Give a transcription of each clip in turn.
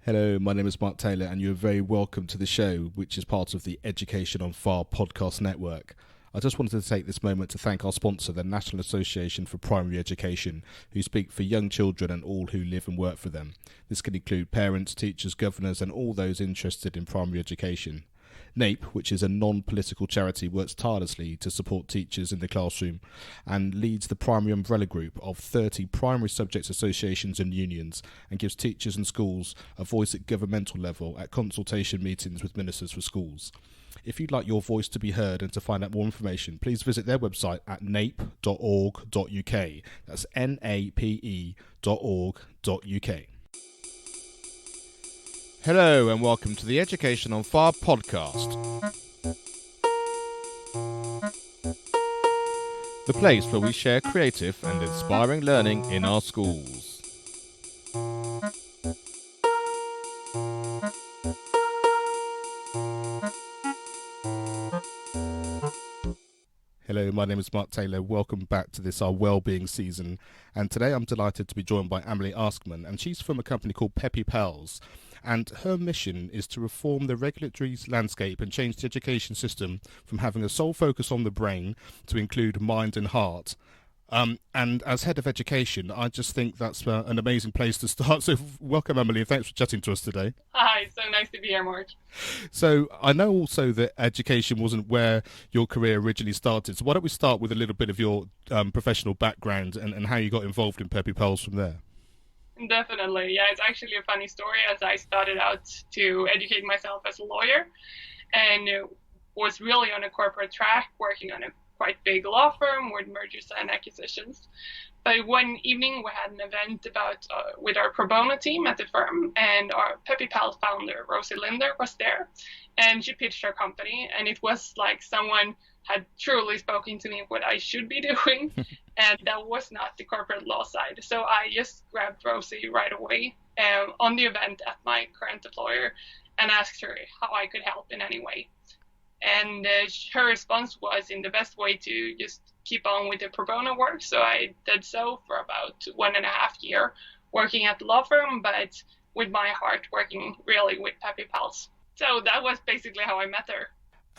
Hello, my name is Mark Taylor, and you're very welcome to the show, which is part of the Education on Fire podcast network. I just wanted to take this moment to thank our sponsor, the National Association for Primary Education, who speak for young children and all who live and work for them. This can include parents, teachers, governors, and all those interested in primary education. NAPE, which is a non-political charity, works tirelessly to support teachers in the classroom and leads the primary umbrella group of 30 primary subject associations and unions, and gives teachers and schools a voice at governmental level at consultation meetings with ministers for schools. If you'd like your voice to be heard and to find out more information, please visit their website at nape.org.uk. That's nape.org.uk. Hello and welcome to the Education on Fire podcast. The place where we share creative and inspiring learning in our schools. Hello, my name is Mark Taylor. Welcome back to our Wellbeing season. And today I'm delighted to be joined by Emily Askman, and she's from a company called Peppy Pals. And her mission is to reform the regulatory landscape and change the education system from having a sole focus on the brain to include mind and heart. And as head of education, I just think that's an amazing place to start. So welcome, Emily, and thanks for chatting to us today. Hi, so nice to be here, Mark. So I know also that education wasn't where your career originally started. So why don't we start with a little bit of your professional background and how you got involved in Peppy Pals from there? Definitely. Yeah, it's actually a funny story, as I started out to educate myself as a lawyer and was really on a corporate track, working on a quite big law firm with mergers and acquisitions. But one evening we had an event with our pro bono team at the firm, and our Peppy Pals founder, Rosie Linder, was there, and she pitched her company, and it was like someone had truly spoken to me what I should be doing, and that was not the corporate law side. So I just grabbed Rosie right away on the event at my current employer and asked her how I could help in any way. And her response was in the best way to just keep on with the pro bono work. So I did so for about 1.5 years, working at the law firm, but with my heart working really with Peppy Pals. So that was basically how I met her.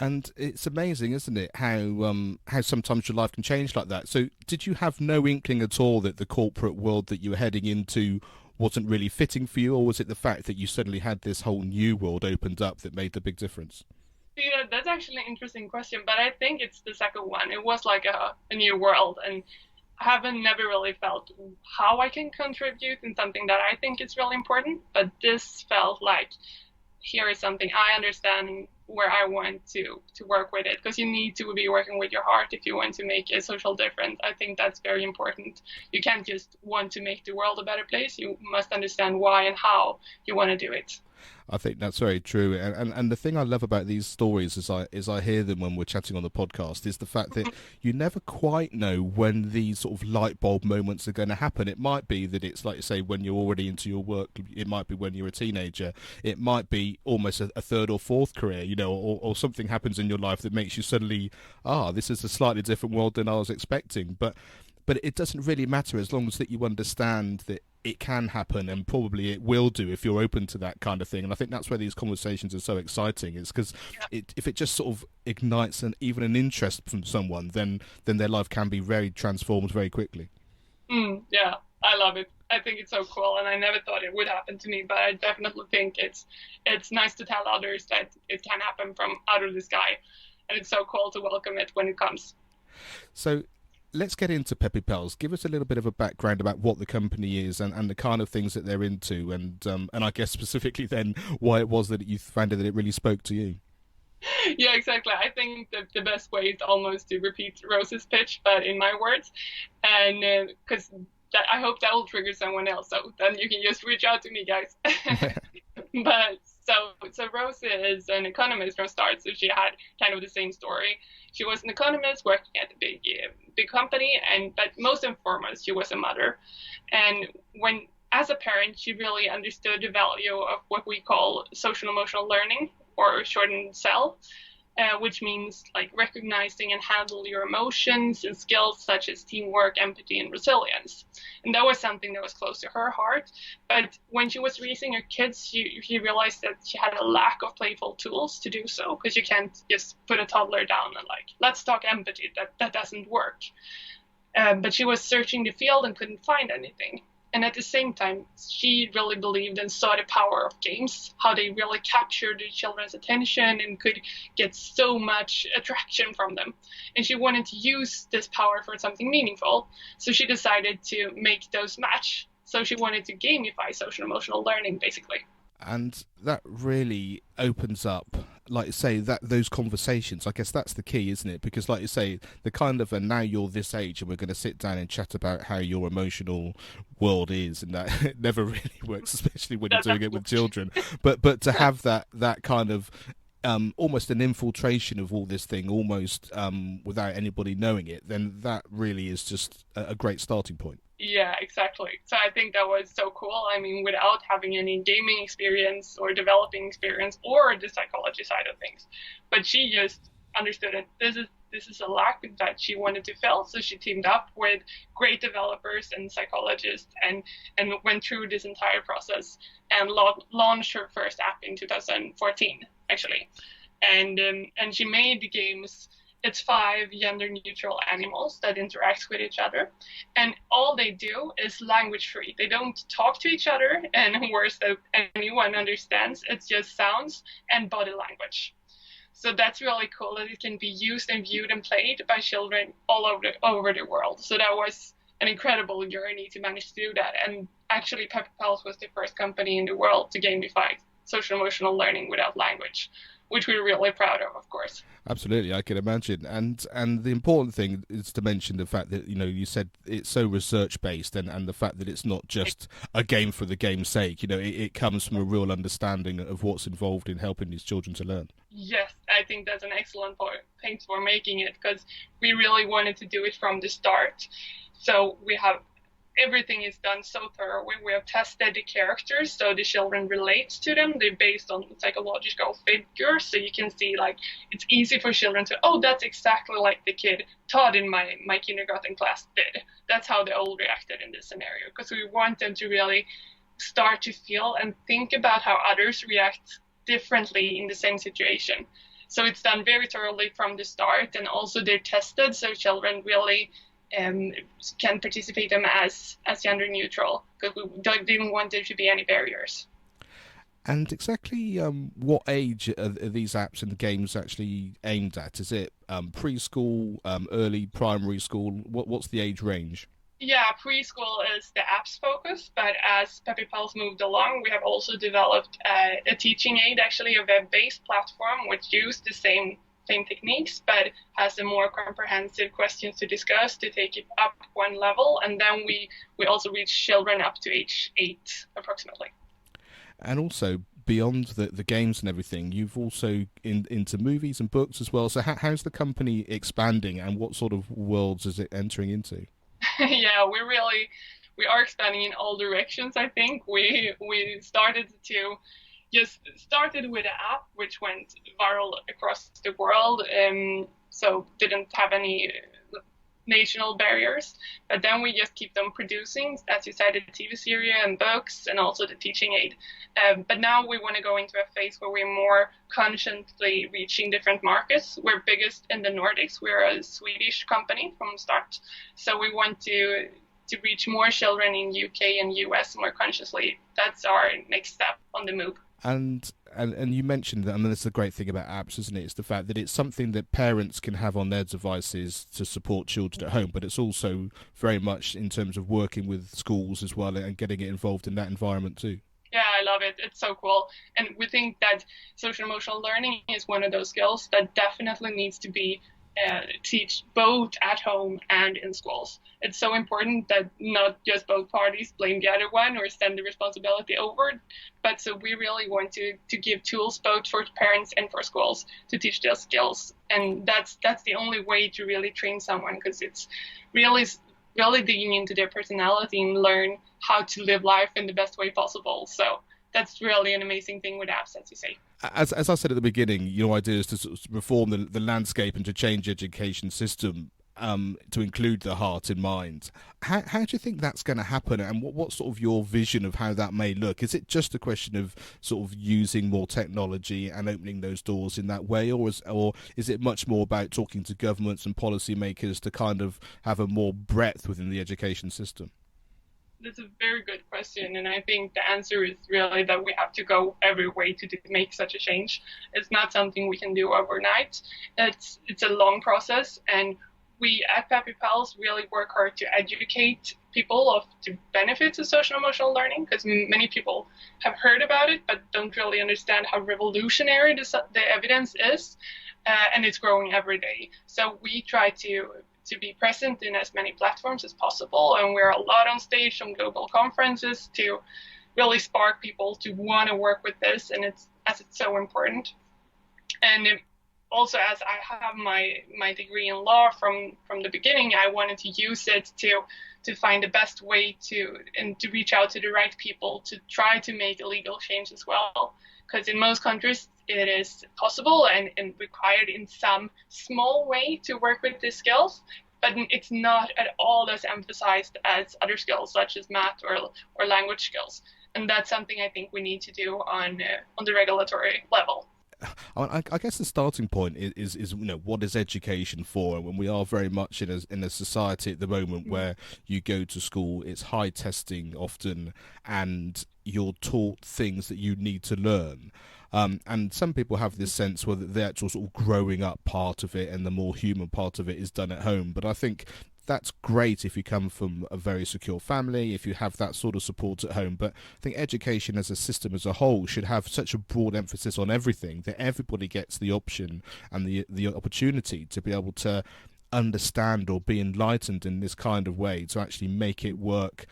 And it's amazing, isn't it, how sometimes your life can change like that. So did you have no inkling at all that the corporate world that you were heading into wasn't really fitting for you, or was it the fact that you suddenly had this whole new world opened up that made the big difference? Yeah, that's actually an interesting question, but I think it's the second one. It was like a new world, and I haven't never really felt how I can contribute in something that I think is really important, but this felt like here is something I understand where I want to work with it, because you need to be working with your heart if you want to make a social difference. I think that's very important. You can't just want to make the world a better place. You must understand why and how you want to do it. I think that's very true, and the thing I love about these stories as I hear them when we're chatting on the podcast is the fact that you never quite know when these sort of light bulb moments are going to happen. It might be that it's like you say when you're already into your work. It might be when you're a teenager. It might be almost a third or fourth career, or something happens in your life that makes you suddenly, this is a slightly different world than I was expecting. But it doesn't really matter as long as that you understand that it can happen, and probably it will do if you're open to that kind of thing. And I think that's where these conversations are so exciting, is because if it just sort of ignites even an interest from someone, then their life can be very transformed very quickly. Yeah, I love it. I think it's so cool, and I never thought it would happen to me, but I definitely think it's nice to tell others that it can happen from out of the sky, and it's so cool to welcome it when it comes. So let's get into Peppy Pals. Give us a little bit of a background about what the company is and the kind of things that they're into, and I guess specifically then why it was that you found that it really spoke to you. Yeah, exactly. I think the best way is almost to repeat Rose's pitch, but in my words, and because I hope that will trigger someone else. So then you can just reach out to me, guys. But so Rose is an economist from start, so she had kind of the same story. She was an economist working at a big company, but most and foremost, she was a mother. And as a parent, she really understood the value of what we call social emotional learning, or shortened SEL. which means like recognizing and handle your emotions and skills such as teamwork, empathy, and resilience. And that was something that was close to her heart. But when she was raising her kids, she realized that she had a lack of playful tools to do so, because you can't just put a toddler down and like, let's talk empathy. That doesn't work. But she was searching the field and couldn't find anything. And at the same time, she really believed and saw the power of games, how they really captured the children's attention and could get so much attraction from them. And she wanted to use this power for something meaningful. So she decided to make those match. So she wanted to gamify social emotional learning, basically. And that really opens up, like you say, that those conversations. I guess that's the key, isn't it? Because like you say, the kind of, and now you're this age and we're going to sit down and chat about how your emotional world is, and that it never really works, especially when you're doing it with children. But to have that kind of almost an infiltration of all this thing, almost without anybody knowing it, then that really is just a great starting point. Yeah, exactly. So I think that was so cool. I mean, without having any gaming experience or developing experience or the psychology side of things, but she just understood that this is a lack that she wanted to fill. So she teamed up with great developers and psychologists and went through this entire process and launched her first app in 2014, actually. And she made the games. It's 5 gender-neutral animals that interact with each other. And all they do is language-free. They don't talk to each other in words that anyone understands. It's just sounds and body language. So that's really cool that it can be used and viewed and played by children all over the world. So that was an incredible journey to manage to do that. And actually, Peppy Pals was the first company in the world to gamify social emotional learning without language, which we're really proud of course. Absolutely, I can imagine. And the important thing is to mention the fact that, you said it's so research based, and the fact that it's not just a game for the game's sake. It comes from a real understanding of what's involved in helping these children to learn. Yes, I think that's an excellent point. Thanks for making it, because we really wanted to do it from the start. So everything is done so thoroughly. We have tested the characters, so the children relate to them. They're based on psychological figures, so you can see, like, it's easy for children to, oh, that's exactly like the kid Todd in my kindergarten class did. That's how they all reacted in this scenario, because we want them to really start to feel and think about how others react differently in the same situation. So it's done very thoroughly from the start, and also they're tested so children really can participate them as gender neutral, because we didn't want there to be any barriers. And exactly what age are these apps and the games actually aimed at? Is it preschool, early primary school? What's the age range? Yeah, preschool is the app's focus, but as Peppy Pals moved along, we have also developed a teaching aid, actually a web-based platform which used the same techniques, but has a more comprehensive questions to discuss to take it up one level. And then we also reach children up to age 8 approximately. And also beyond the games and everything, you've also into movies and books as well. So how's the company expanding, and what sort of worlds is it entering into? Yeah, we are expanding in all directions. I think we started with an app which went viral across the world, so didn't have any national barriers. But then we just keep them producing, as you said, the TV series and books, and also the teaching aid. But now we want to go into a phase where we're more consciously reaching different markets. We're biggest in the Nordics. We're a Swedish company from start, so we want to reach more children in UK and US more consciously. That's our next step on the move. And you mentioned that, I mean, that's the great thing about apps, isn't it? It's the fact that it's something that parents can have on their devices to support children at home, but it's also very much in terms of working with schools as well and getting it involved in that environment too. Yeah, I love it. It's so cool. And we think that social emotional learning is one of those skills that definitely needs to be teach both at home and in schools. It's so important that not just both parties blame the other one or send the responsibility over, but so we really want to give tools both for parents and for schools to teach their skills. And that's the only way to really train someone, because it's really digging into their personality and learn how to live life in the best way possible. So that's really an amazing thing with apps, as you say. As I said at the beginning, your idea is to sort of reform the landscape and to change the education system, to include the heart in mind. How do you think that's going to happen, and what's sort of your vision of how that may look? Is it just a question of sort of using more technology and opening those doors in that way, or is it much more about talking to governments and policymakers to kind of have a more breadth within the education system? That's a very good question, and I think the answer is really that we have to go every way to make such a change. It's not something we can do overnight. It's a long process, and we at Peppy Pals really work hard to educate people of the benefits of social emotional learning, because many people have heard about it but don't really understand how revolutionary the evidence is, and it's growing every day. So we try to be present in as many platforms as possible, and we're a lot on stage on global conferences to really spark people to want to work with this, and it's so important. And also, as I have my degree in law from the beginning, I wanted to use it to find the best way to reach out to the right people to try to make a legal change as well. Because in most countries it is possible and required in some small way to work with these skills, but it's not at all as emphasized as other skills such as math or language skills. And that's something I think we need to do on the regulatory level. I guess the starting point is what is education for? And when we are very much in a society at the moment where you go to school, it's high testing often, and you're taught things that you need to learn. And some people have this sense where the actual sort of growing up part of it and the more human part of it is done at home. But I think that's great if you come from a very secure family, if you have that sort of support at home. But I think education as a system as a whole should have such a broad emphasis on everything that everybody gets the option and the opportunity to be able to understand or be enlightened in this kind of way, to actually make it work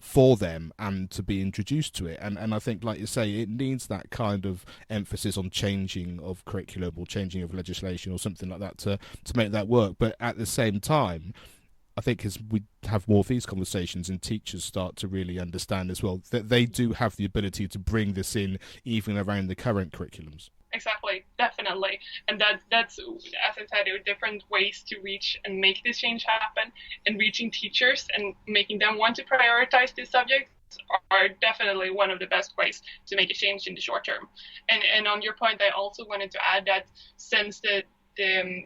for them and to be introduced to it. And I think, like you say, it needs that kind of emphasis on changing of curriculum or changing of legislation or something like that to make that work. But at the same time, I think as we have more of these conversations and teachers start to really understand as well that they do have the ability to bring this in even around the current curriculums. Exactly, definitely. And that's, as I said, there are different ways to reach and make this change happen, and reaching teachers and making them want to prioritize these subjects are definitely one of the best ways to make a change in the short term. And on your point, I also wanted to add that since the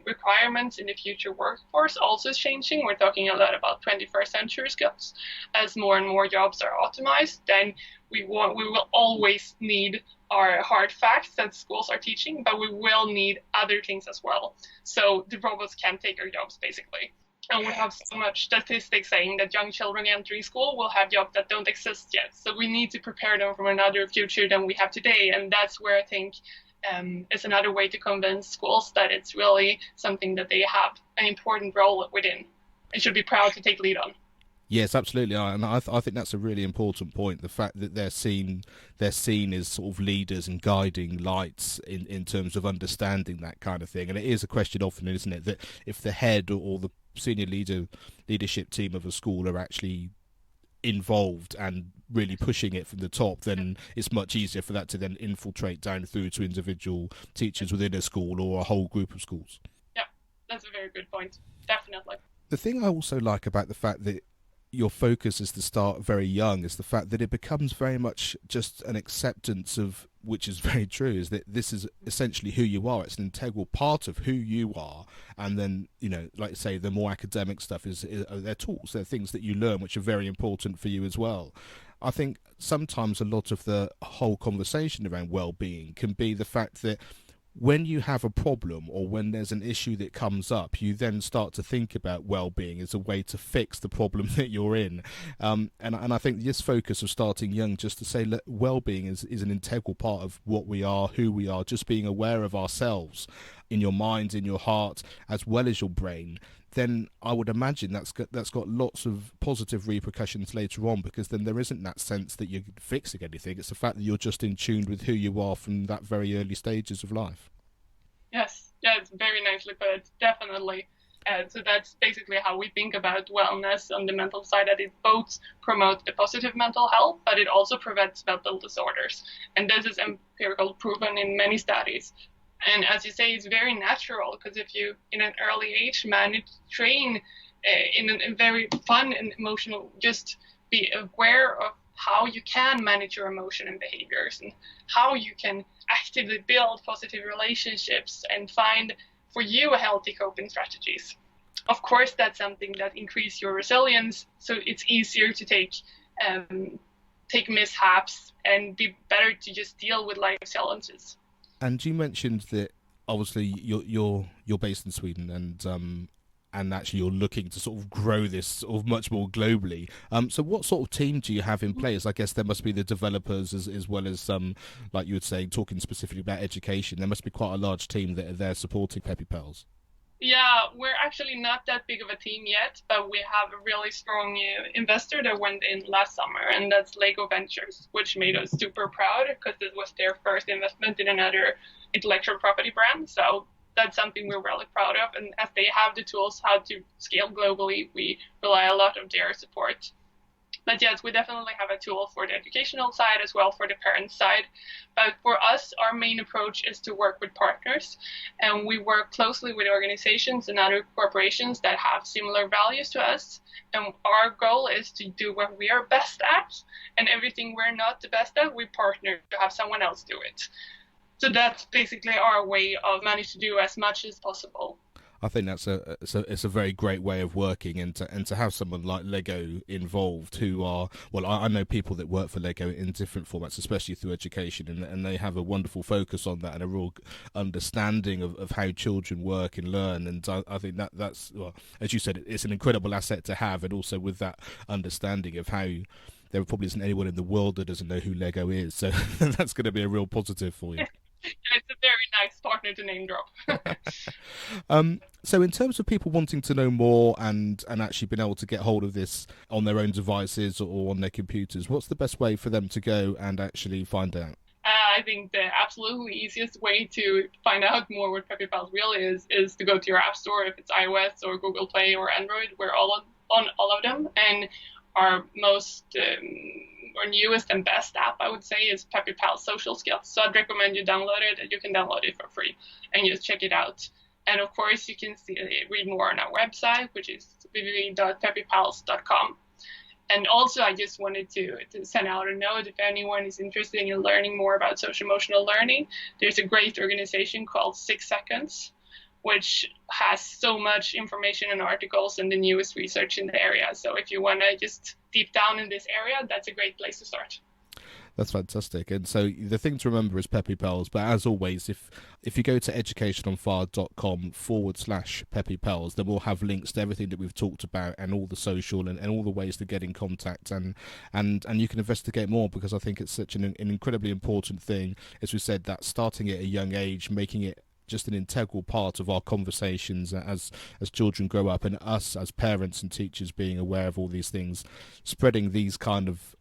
requirements in the future workforce also is changing. We're talking a lot about 21st century skills. As more and more jobs are optimized, then we will always need our hard facts that schools are teaching, but we will need other things as well. So the robots can take our jobs, basically. And we have so much statistics saying that young children entering school will have jobs that don't exist yet. So we need to prepare them for another future than we have today. And that's where I think it's another way to convince schools that it's really something that they have an important role within and should be proud to take lead on. Yes, absolutely, and I think that's a really important point. The fact that they're seen as sort of leaders and guiding lights in terms of understanding that kind of thing. And it is a question often, isn't it, that if the head or the senior leadership team of a school are actually involved and really pushing it from the top, then it's much easier for that to then infiltrate down through to individual teachers within a school or a whole group of schools. Yeah, that's a very good point. Definitely. The thing I also like about the fact that your focus is to start very young is the fact that it becomes very much just an acceptance of, which is very true, is that this is essentially who you are. It's an integral part of who you are. And then, like I say, the more academic stuff they're tools, they're things that you learn which are very important for you as well. I think sometimes a lot of the whole conversation around well-being can be the fact that when you have a problem or when there's an issue that comes up, you then start to think about well-being as a way to fix the problem that you're in. And I think this focus of starting young, just to say that well-being is an integral part of what we are, who we are, just being aware of ourselves in your mind, in your heart, as well as your brain, then I would imagine that's got lots of positive repercussions later on, because then there isn't that sense that you're fixing anything. It's the fact that you're just in tune with who you are from that very early stages of life. Yes, yeah, it's very nicely put, definitely. So that's basically how we think about wellness on the mental side, that it both promotes the positive mental health, but it also prevents mental disorders. And this is empirical proven in many studies. And as you say, it's very natural, because if you, in an early age, manage to train in a very fun and emotional, just be aware of how you can manage your emotion and behaviors, and how you can actively build positive relationships and find for you healthy coping strategies. Of course, that's something that increases your resilience, so it's easier to take mishaps and be better to just deal with life challenges. And you mentioned that obviously you're based in Sweden, and actually you're looking to sort of grow this sort of much more globally. So what sort of team do you have in place? I guess there must be the developers as well as like you would say, talking specifically about education. There must be quite a large team that are there supporting Peppy Pals. Yeah, we're actually not that big of a team yet, but we have a really strong investor that went in last summer, and that's Lego Ventures, which made us super proud because this was their first investment in another intellectual property brand. So that's something we're really proud of. And as they have the tools how to scale globally, we rely a lot on their support. But yes, we definitely have a tool for the educational side as well for the parent side. But for us, our main approach is to work with partners, and we work closely with organizations and other corporations that have similar values to us. And our goal is to do what we are best at, and everything we're not the best at, we partner to have someone else do it. So that's basically our way of managing to do as much as possible. I think that's it's a very great way of working, and to have someone like Lego involved, who are, well, I know people that work for Lego in different formats, especially through education, and they have a wonderful focus on that and a real understanding of how children work and learn. And I think that's, well, as you said, it's an incredible asset to have, and also with that understanding of how there probably isn't anyone in the world that doesn't know who Lego is, so that's going to be a real positive for you. It's a very nice partner to name drop. So in terms of people wanting to know more and actually being able to get hold of this on their own devices or on their computers, what's the best way for them to go and actually find out? I think the absolutely easiest way to find out more what Peppy Pals really is to go to your app store, if it's iOS or Google Play or Android. We're all on all of them. And our most our newest and best app, I would say, is Peppy Pals Social Skills. So I'd recommend you download it. You can download it for free and just check it out. And of course, you can read more on our website, which is www.peppypals.com. And also, I just wanted to send out a note, if anyone is interested in learning more about social emotional learning, there's a great organization called 6 Seconds, which has so much information and articles and the newest research in the area. So if you want to just deep down in this area, that's a great place to start. That's fantastic. And so the thing to remember is Peppy Pals, but as always, if you go to educationonfire.com/Peppy Pals, then we'll have links to everything that we've talked about and all the social and all the ways to get in contact, and you can investigate more, because I think it's such an incredibly important thing, as we said, that starting at a young age, making it just an integral part of our conversations as children grow up, and us as parents and teachers being aware of all these things, spreading these kind of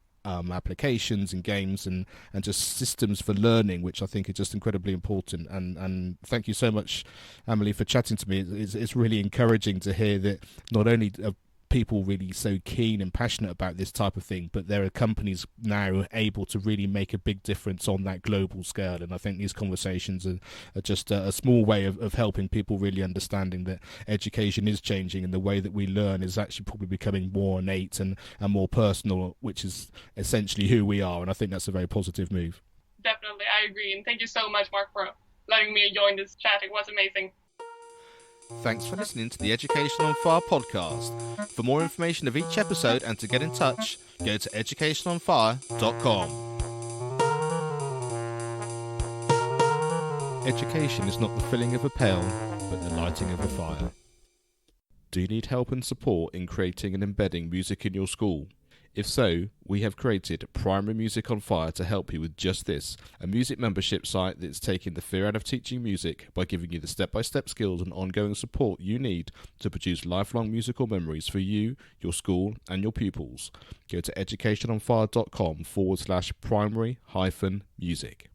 applications and games and just systems for learning, which I think are just incredibly important. And thank you so much, Amelie, for chatting to me. It's really encouraging to hear that not only are people really so keen and passionate about this type of thing, but there are companies now able to really make a big difference on that global scale. And I think these conversations are just a small way of helping people really understanding that education is changing, and the way that we learn is actually probably becoming more innate and more personal, which is essentially who we are. And I think that's a very positive move. Definitely, I agree. And thank you so much, Mark, for letting me join this chat. It was amazing. Thanks for listening to the Education on Fire podcast. For more information of each episode and to get in touch, go to educationonfire.com. Education is not the filling of a pail, but the lighting of a fire. Do you need help and support in creating and embedding music in your school? If so, we have created Primary Music on Fire to help you with just this, a music membership site that's taking the fear out of teaching music by giving you the step-by-step skills and ongoing support you need to produce lifelong musical memories for you, your school and your pupils. Go to educationonfire.com/primary-music.